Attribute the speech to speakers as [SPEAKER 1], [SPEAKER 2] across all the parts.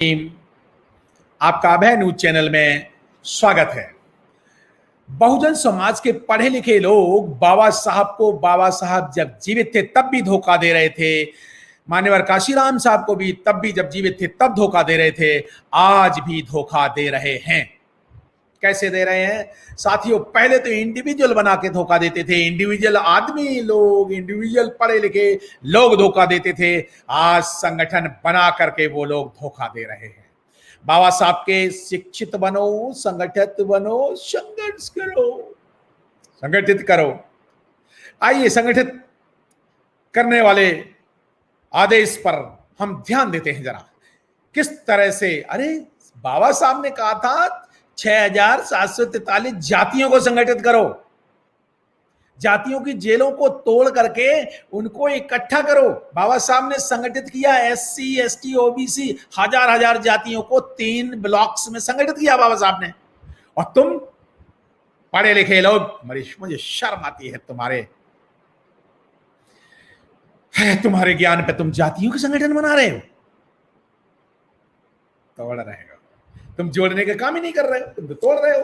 [SPEAKER 1] Team, आपका अभय news channel में स्वागत है। बहुजन समाज के पढ़े लिखे लोग बाबा साहब को, बाबा साहब जब जीवित थे तब भी धोखा दे रहे थे, मान्यवर काशीराम साहब को भी तब भी जब जीवित थे तब धोखा दे रहे थे, आज भी धोखा दे रहे हैं। कैसे दे रहे हैं साथियों? पहले तो इंडिविजुअल बना के धोखा देते थे, इंडिविजुअल आदमी लोग, इंडिविजुअल पढ़े लिखे लोग धोखा देते थे। आज संगठन बना करके वो लोग धोखा दे रहे हैं। बाबा साहब के शिक्षित बनो, संगठित बनो, संघर्ष करो, संगठित करो। आइए संगठित करने वाले आदेश पर हम ध्यान देते हैं जरा, किस तरह से। अरे बाबा साहब ने कहा था 6,743 जातियों को संगठित करो, जातियों की जेलों को तोड़ करके उनको इकट्ठा करो। बाबा साहब ने संगठित किया एससी, एसटी, ओबीसी, हजार हजार जातियों को 3 ब्लॉक्स में संगठित किया बाबा साहब ने। और तुम पढ़े लिखे लोग, मुझे शर्म आती है तुम्हारे ज्ञान पे, तुम जातियों के संगठन बना रहे हो, तोड़ रहे हो। तुम जोड़ने का काम ही नहीं कर रहे हो, तुम तो तोड़ रहे हो।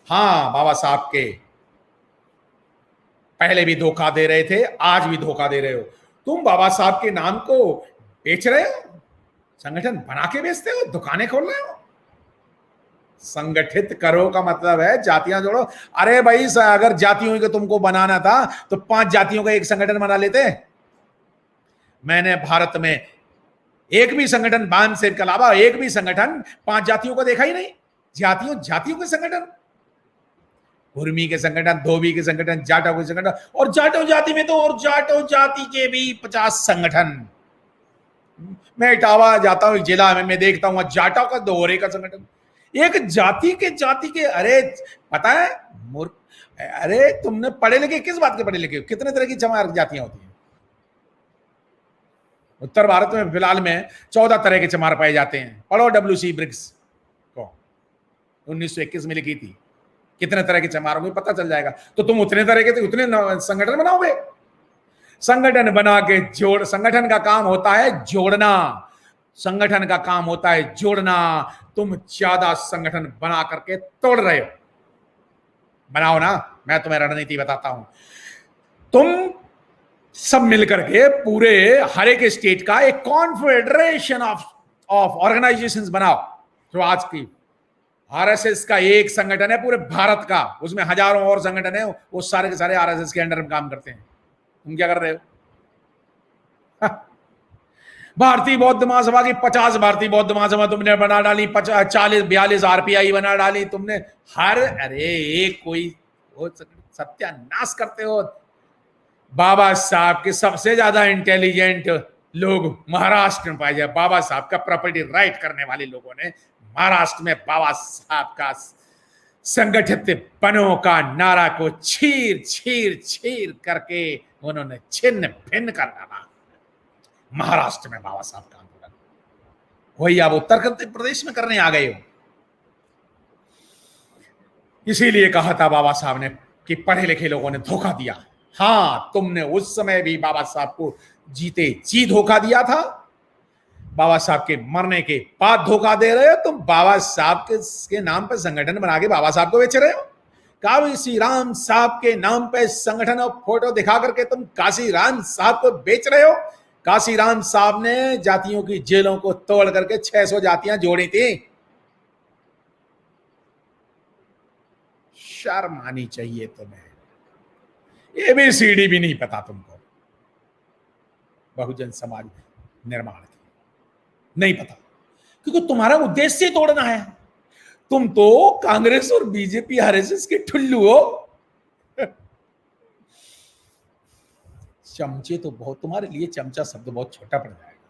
[SPEAKER 1] हाँ, बाबा साहब के पहले भी धोखा दे रहे थे, आज भी धोखा दे रहे हो। तुम बाबा साहब के नाम को बेच रहे हो, संगठन बना के बेचते हो, दुकानें खोल रहे हो। संगठित करो का मतलब है जातियां जोड़ो। अरे भाई, अगर जातियों को तुमको बनाना था तो 5 जातियों का एक संगठन बना लेते। मैंने भारत में एक भी संगठन, बान से के अलावा एक भी संगठन 5 जातियों को देखा ही नहीं। जातियों के संगठन, कुर्मी के संगठन, धोबी के संगठन, जाटों के संगठन, और जाटो जाति में तो और जाटो जाति के भी 50 संगठन। मैं इटावा जाता हूं, एक जिला में, मैं देखता हूं जाटों का, दोहरे का संगठन, एक जाति के। अरे पता है मूर्ख, अरे तुमने पढ़े लिखे, किस बात के पढ़े लिखे? कितने तरह की चमार जातियां होती हैं उत्तर भारत में? फिलहाल में 14 तरह के चमार पाए जाते हैं। पढ़ो WC ब्रिक्स को, 1921 में लिखी थी। कितने तरह के चमार होंगे पता चल जाएगा। तो तुम उतने तरह के थे, उतने संगठन बनाओगे? संगठन बना के जोड़, संगठन का काम होता है जोड़ना, संगठन का काम होता है जोड़ना। तुम ज्यादा संगठन बना करके तोड़ रहे हो। बनाओ ना, मैं तुम्हें रणनीति बताता हूं। तुम सब मिलकर के पूरे हर एक स्टेट का एक कॉन्फेडरेशन ऑफ ऑर्गेनाइजेशंस बनाओ। जो आज की आरएसएस का एक संगठन है पूरे भारत का, उसमें हजारों और संगठन है, वो सारे के सारे आरएसएस के अंडर में काम करते हैं। तुम क्या कर रहे हो? भारतीय बौद्ध महासभा की 50 भारतीय बौद्ध महासभा तुमने बना डाली, 40-42 आरपीआई बना डाली तुमने। अरे एक कोई सत्यानाश करते हो। बाबा साहब के सबसे ज्यादा इंटेलिजेंट लोग महाराष्ट्र में पाए जाए। बाबा साहब का प्रॉपर्टी राइट करने वाले लोगों ने महाराष्ट्र में बाबा साहब का संगठित बनो का नारा को चीर चीर चीर करके उन्होंने छिन्न भिन्न कर डाला। महाराष्ट्र में बाबा साहब का आंदोलन, वही आप उत्तर प्रदेश में करने आ गए हो। इसीलिए कहा था बाबा साहब ने कि पढ़े लिखे लोगों ने धोखा दिया। हाँ, तुमने उस समय भी बाबा साहब को जीते जी धोखा दिया था। बाबा साहब के मरने के बाद धोखा दे रहे हो। तुम बाबा साहब के नाम पर संगठन बना के बाबा साहब को बेच रहे हो। काशीराम साहब के नाम पे संगठन और फोटो दिखा करके तुम काशीराम साहब को बेच रहे हो। काशीराम साहब ने जातियों की जेलों को तोड़ करके 600 जातियां जोड़ी थी। शर्म आनी चाहिए तुम्हें। ABCD भी नहीं पता तुमको, बहुजन समाज निर्माण की नहीं पता, क्योंकि तुम्हारा उद्देश्य तोड़ना है। तुम तो कांग्रेस और बीजेपी RSS के ठुल्लू हो। चमचे तो बहुत, तुम्हारे लिए चमचा शब्द बहुत छोटा पड़ जाएगा।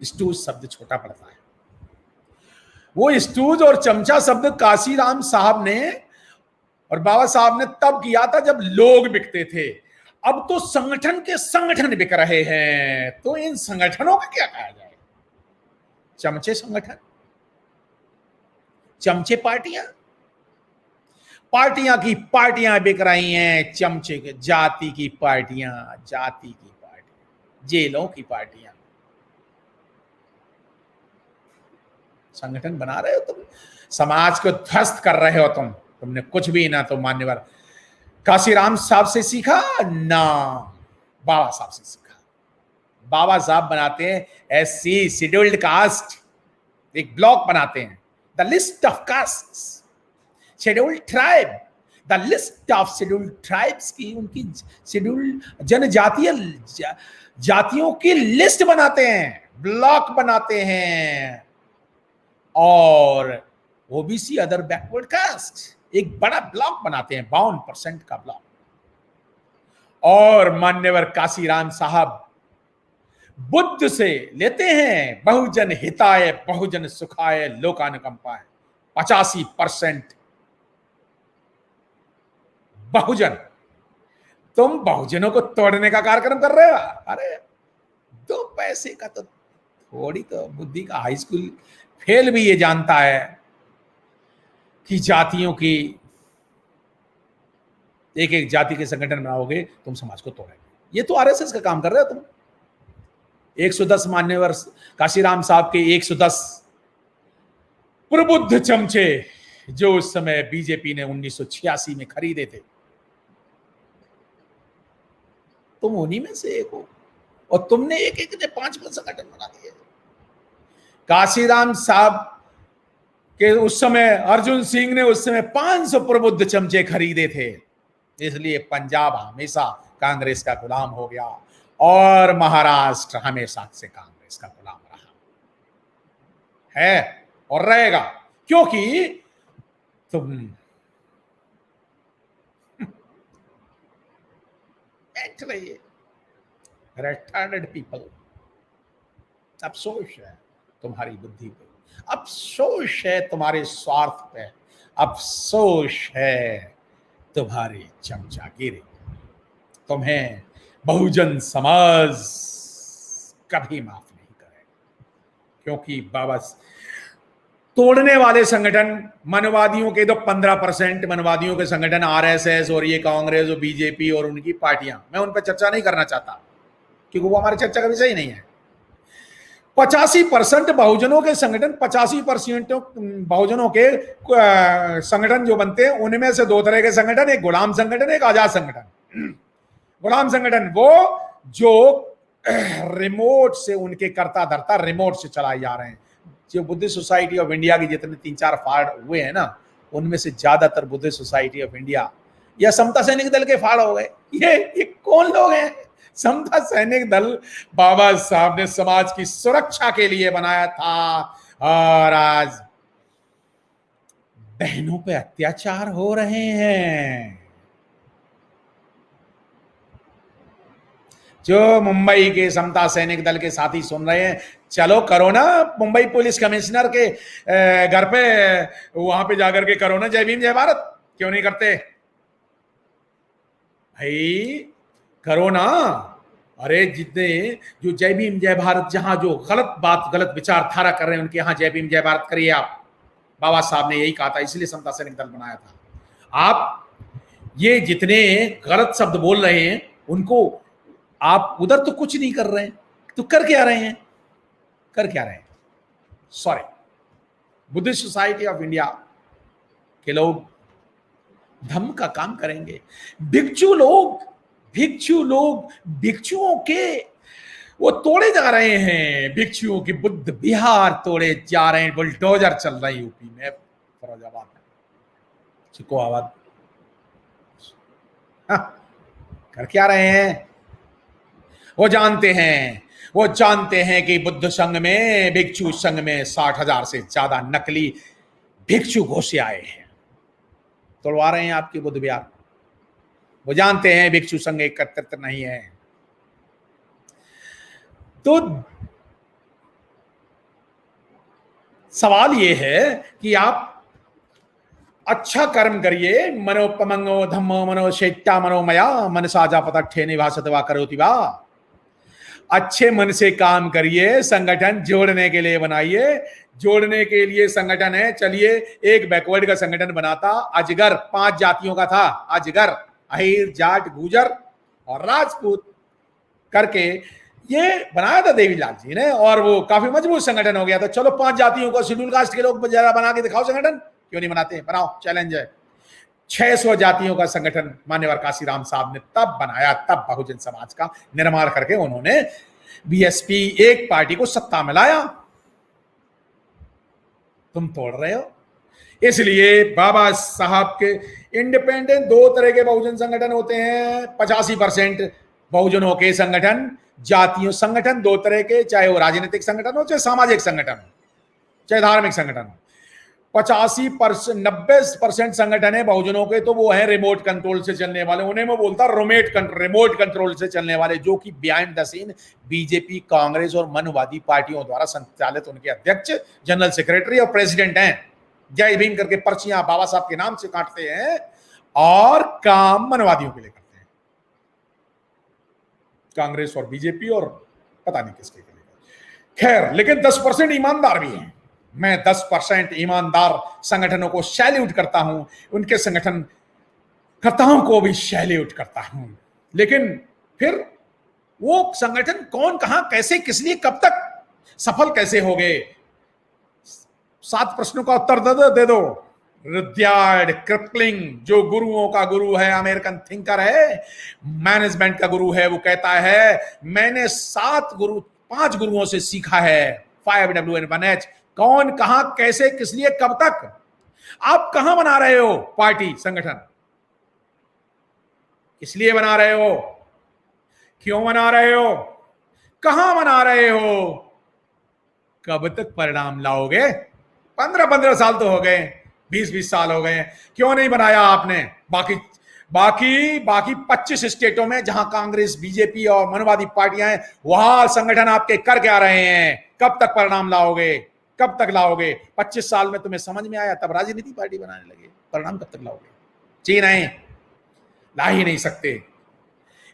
[SPEAKER 1] स्टूज शब्द छोटा पड़ता है। वो स्टूज और चमचा शब्द काशीराम साहब ने और बाबा साहब ने तब किया था जब लोग बिकते थे। अब तो संगठन के संगठन बिक रहे हैं, तो इन संगठनों का क्या कहा जाए? चमचे संगठन, चमचे पार्टियां, पार्टियां की पार्टियां बिक रही हैं। चमचे के जाति की पार्टियां, जाति की पार्टियां। जेलों की पार्टियां, संगठन बना रहे हो तुम, समाज को ध्वस्त कर रहे हो तुमने कुछ भी ना तो मान्यवर काशीराम साहब से सीखा ना बाबा साहब से सीखा। बाबा साहब बनाते हैं एससी शेड्यूल्ड कास्ट, एक ब्लॉक बनाते हैं, the list of caste, scheduled tribe, the list of scheduled tribes की, उनकी शेड्यूल्ड जनजातीय जातियों की लिस्ट बनाते हैं, ब्लॉक बनाते हैं, और ओबीसी अदर बैकवर्ड कास्ट एक बड़ा ब्लॉक बनाते हैं, 52% का ब्लॉक। और मान्यवर काशीराम साहब बुद्ध से लेते हैं बहुजन हिताय बहुजन सुखाय लोकानुकंपाय, 85% बहुजन। तुम बहुजनों को तोड़ने का कार्यक्रम कर रहे हो। अरे 2 पैसे का तो थोड़ी तो बुद्धि का, हाई स्कूल फेल भी ये जानता है कि जातियों की एक एक जाति के संगठन बनाओगे तुम समाज को तोड़ोगे। ये तो आरएसएस का काम कर रहे हो तुम। 110 मान्यवर काशीराम साहब के 110 प्रबुद्ध चमचे जो उस समय बीजेपी ने 1986 में खरीदे थे, तुम उन्हीं में से एक हो, और तुमने एक एक ने 5 संगठन बना दिए। काशीराम साहब के उस समय अर्जुन सिंह ने उस समय 500 प्रबुद्ध चमचे खरीदे थे, इसलिए पंजाब हमेशा कांग्रेस का गुलाम हो गया और महाराष्ट्र हमेशा से कांग्रेस का गुलाम रहा है और रहेगा, क्योंकि तुम बैठ रहिए रिटार्डेड पीपल। अफसोस है तुम्हारी बुद्धि पे, अफसोस है तुम्हारे स्वार्थ पे, अफसोस है तुम्हारी चमचागिरी। तुम्हें बहुजन समाज कभी माफ नहीं करेगा, क्योंकि बाबा तोड़ने वाले संगठन मनवादियों के तो 15% मनवादियों के संगठन आरएसएस और ये कांग्रेस और बीजेपी और उनकी पार्टियां, मैं उन पर चर्चा नहीं करना चाहता क्योंकि वो हमारी चर्चा का विषय ही नहीं है। 85% बहुजनों के संगठन, 85% बहुजनों के संगठन जो बनते हैं उनमें से 2 तरह के संगठन, एक गुलाम संगठन, एक आजाद संगठन। गुलाम संगठन वो जो रिमोट से उनके कर्ता धर्ता रिमोट से चलाए जा रहे हैं। जो बुद्धिस्ट सोसाइटी ऑफ इंडिया के जितने 3-4 फाड़ हुए हैं ना, उनमें से ज्यादातर बुद्धिस्ट सोसाइटी ऑफ इंडिया या समता सैनिक दल के फाड़ हो गए। ये कौन लोग हैं? समता सैनिक दल बाबा साहब ने समाज की सुरक्षा के लिए बनाया था, और आज बहनों पे अत्याचार हो रहे हैं। जो मुंबई के समता सैनिक दल के साथी सुन रहे हैं, चलो करो ना मुंबई पुलिस कमिश्नर के घर पे, वहां पे जाकर के करो ना जय भीम जय भारत। क्यों नहीं करते भाई? करो ना। अरे जितने जो जय भीम जय भारत, जहां जो गलत बात गलत विचारधारा कर रहे हैं उनके यहां जय भीम जय भारत करिए आप। बाबा साहब ने यही कहा था, इसलिए समता सैनिक दल बनाया था। आप ये जितने गलत शब्द बोल रहे हैं उनको आप उधर तो कुछ नहीं कर रहे हैं, तो कर क्या रहे हैं? कर क्या रहे हैं? Sorry, Buddhist society of India के लोग धम्म का काम करेंगे। भिक्षु लोग भिक्षुओं के वो तोड़े जा रहे हैं, भिक्षुओं की बुद्ध विहार तोड़े जा रहे हैं। बुलडोजर चल रहा है यूपी में, फरोजाबाद में, चिकोआबाद। कर क्या रहे हैं? वो जानते हैं कि बुद्ध संघ में, भिक्षु संघ में 60,000 से ज्यादा नकली भिक्षु घुसे आए हैं, तोड़वा रहे हैं आपकी बुद्ध विहार। वो जानते हैं भिक्षु संघ एकत्रित नहीं है। तो सवाल ये है कि आप अच्छा कर्म करिए। मनोपमंगो धम्मो मनोशेट्टा मनोमया मनसा जापतठे निवासत वा करोति वा। अच्छे मन से काम करिए, संगठन जोड़ने के लिए बनाइए। जोड़ने के लिए संगठन है, चलिए एक बैकवर्ड का संगठन बनाता। अजगर 5 जातियों का था, अजगर, अहिर, जाट, गुजर और राजपूत करके ये बनाया था देवीलाल जी ने और वो काफी मजबूत संगठन हो गया था। चलो 5 जातियों को शेड्यूल कास्ट के लोग जरा बना के दिखाओ संगठन, क्यों नहीं बनाते, बनाओ, चैलेंज है। 600 जातियों का संगठन मान्यवर काशीराम साहब ने तब बनाया, तब बहुजन समाज का निर्माण करके उन्होंने बीएसपी एक पार्टी को सत्ता में लाया। तुम तोड़ रहे हो। इसलिए बाबा साहब के इंडिपेंडेंट दो तरह के बहुजन संगठन होते हैं। 85% बहुजनों के संगठन, जातीय संगठन दो तरह के, चाहे वो राजनीतिक संगठन हो, चाहे सामाजिक संगठन हो, चाहे धार्मिक संगठन हो। 85% 90% संगठन है बहुजनों के, तो वो है रिमोट कंट्रोल से चलने वाले, उन्हें मैं बोलता रिमोट कंट्रोल से चलने वाले, जो कि behind the scene BJP, Congress और मनवादी पार्टियों द्वारा संचालित उनके अध्यक्ष, जनरल सेक्रेटरी और प्रेसिडेंट हैं। जय भीम करके पर्चियां बाबा साहब के नाम से काटते हैं और काम मनवादियों के लिए करते हैं, कांग्रेस और बीजेपी और पता नहीं किसके लिए। खैर, लेकिन 10% ईमानदार भी हैं। मैं 10% ईमानदार संगठनों को सैल्यूट करता हूं, उनके संगठन कर्ताओं को भी सैल्यूट करता हूं। लेकिन फिर वो संगठन कौन, कहां, कैसे, किस लिए, कब तक सफल कैसे हो गए? 7 प्रश्नों का उत्तर दे दो। रुडयार्ड किपलिंग, जो गुरुओं का गुरु है, अमेरिकन थिंकर है, मैनेजमेंट का गुरु है, वो कहता है मैंने 5 गुरुओं से सीखा है, 5W1H। कौन, कहां, कैसे, किस लिए, कब तक? आप कहां बना रहे हो पार्टी, संगठन? किस लिए बना रहे हो? क्यों बना रहे हो? कहां बना रहे हो? कब तक परिणाम लाओगे? 15 साल तो हो गए, 20 साल हो गए, क्यों नहीं बनाया आपने? बाकी 25 स्टेटों में जहां कांग्रेस, बीजेपी और मनवादी पार्टियां हैं, वहां संगठन आपके कर क्या रहे हैं? कब तक परिणाम लाओगे? कब तक लाओगे? 25 साल में तुम्हें समझ में आया, तब राजनीति पार्टी बनाने लगे, परिणाम कब तक लाओगे? जी नहीं, ला ही नहीं सकते।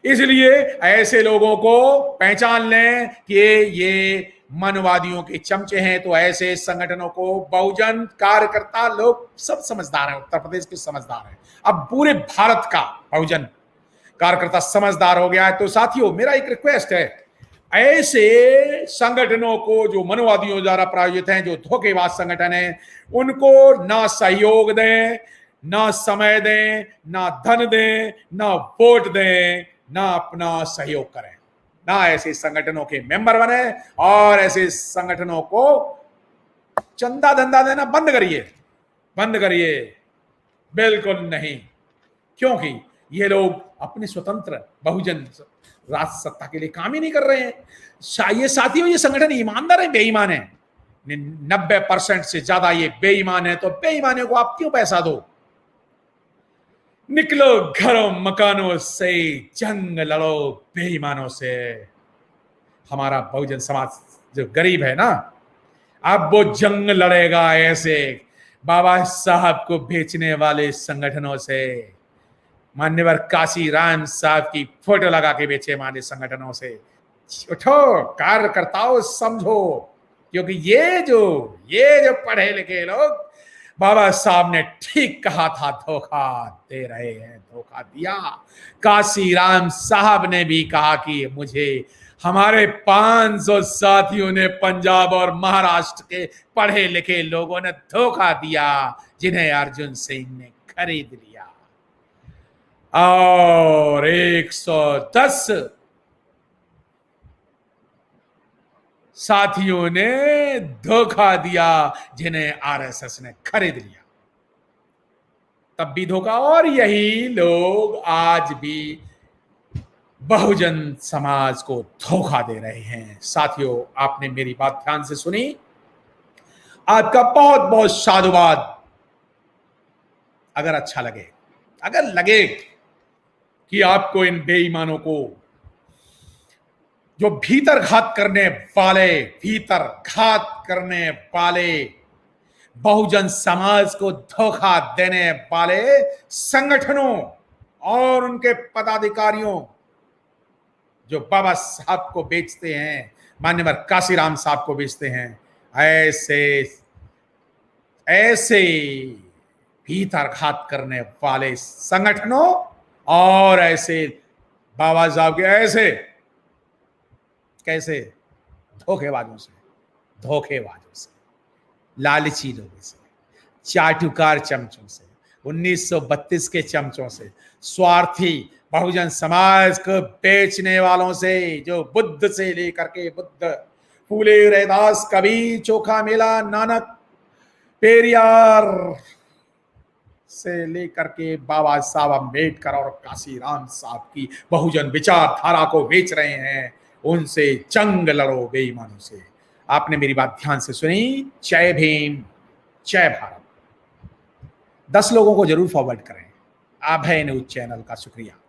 [SPEAKER 1] इसलिए ऐसे लोगों को पहचान लें कि ये मनवादियों के चमचे हैं, तो ऐसे संगठनों को बहुजन कार्यकर्ता लोग सब समझदार हैं, उत्तर प्रदेश के समझदार हैं, अब पूरे भारत का बहुजन कार्यकर्ता समझदार हो गया है। तो साथियों, मेरा एक रिक्वेस्ट है, ऐसे संगठनों को जो मनवादियों द्वारा प्रायोजित हैं, जो धोखेबाज संगठन हैं, उनको ना सहयोग दें, ना समय दें, ना धन दें, ना वोट दें, ना अपना सहयोग करें, ना ऐसे संगठनों के मेंबर बने, और ऐसे संगठनों को चंदा धंधा देना बंद करिए, बंद करिए, बिल्कुल नहीं। क्योंकि ये लोग अपने स्वतंत्र बहुजन राज सत्ता के लिए काम ही नहीं कर रहे हैं। ये साथियों, ये संगठन ईमानदार है, बेईमान है? 90% से ज्यादा ये बेईमान है। तो बेईमानों को आप क्यों पैसा दो? निकलो घरों मकानों से, जंग लड़ो बेईमानों से। हमारा बहुजन समाज जो गरीब है ना, अब वो जंग लड़ेगा ऐसे बाबा साहब को बेचने वाले संगठनों से, मान्यवर काशीराम साहब की फोटो लगा के बेचे वाले संगठनों से। उठो कार्यकर्ताओं, समझो, क्योंकि ये जो पढ़े लिखे लोग, बाबा साहब ने ठीक कहा था, धोखा दे रहे हैं, धोखा दिया। काशीराम साहब ने भी कहा कि मुझे हमारे 500 साथियों ने, पंजाब और महाराष्ट्र के पढ़े लिखे लोगों ने धोखा दिया, जिन्हें अर्जुन सिंह ने खरीद लिया, और 110 साथियों ने धोखा दिया, जिन्हें आरएसएस ने खरीद लिया। तब भी धोखा, और यही लोग आज भी बहुजन समाज को धोखा दे रहे हैं। साथियों, आपने मेरी बात ध्यान से सुनी, आपका बहुत बहुत साधुवाद। अगर अच्छा लगे, अगर लगे कि आपको इन बेईमानों को, जो भीतर घात करने वाले बहुजन समाज को धोखा देने वाले संगठनों और उनके पदाधिकारियों, जो बाबा साहब को बेचते हैं, मान्यवर काशीराम साहब को बेचते हैं, ऐसे भीतर घात करने वाले संगठनों और ऐसे बाबा साहब के ऐसे कैसे? धोखेबाजों से, धोखेबाजों से, लालची लोगों से, चाटुकार चमचों से, 1932 के चमचों से, स्वार्थी बहुजन समाज को बेचने वालों से, जो बुद्ध से लेकर के बुद्ध, फूले, रैदास, कबीर, चोखा मेला, नानक, पेरियार से लेकर के बाबा साहब अम्बेडकर और काशीराम साहब की बहुजन विचारधारा को बेच रहे हैं, उनसे जंग लड़ो बेईमानों से। आपने मेरी बात ध्यान से सुनी। जय भीम, जय भारत। 10 लोगों को जरूर फॉरवर्ड करें। अभय न्यूज चैनल का शुक्रिया।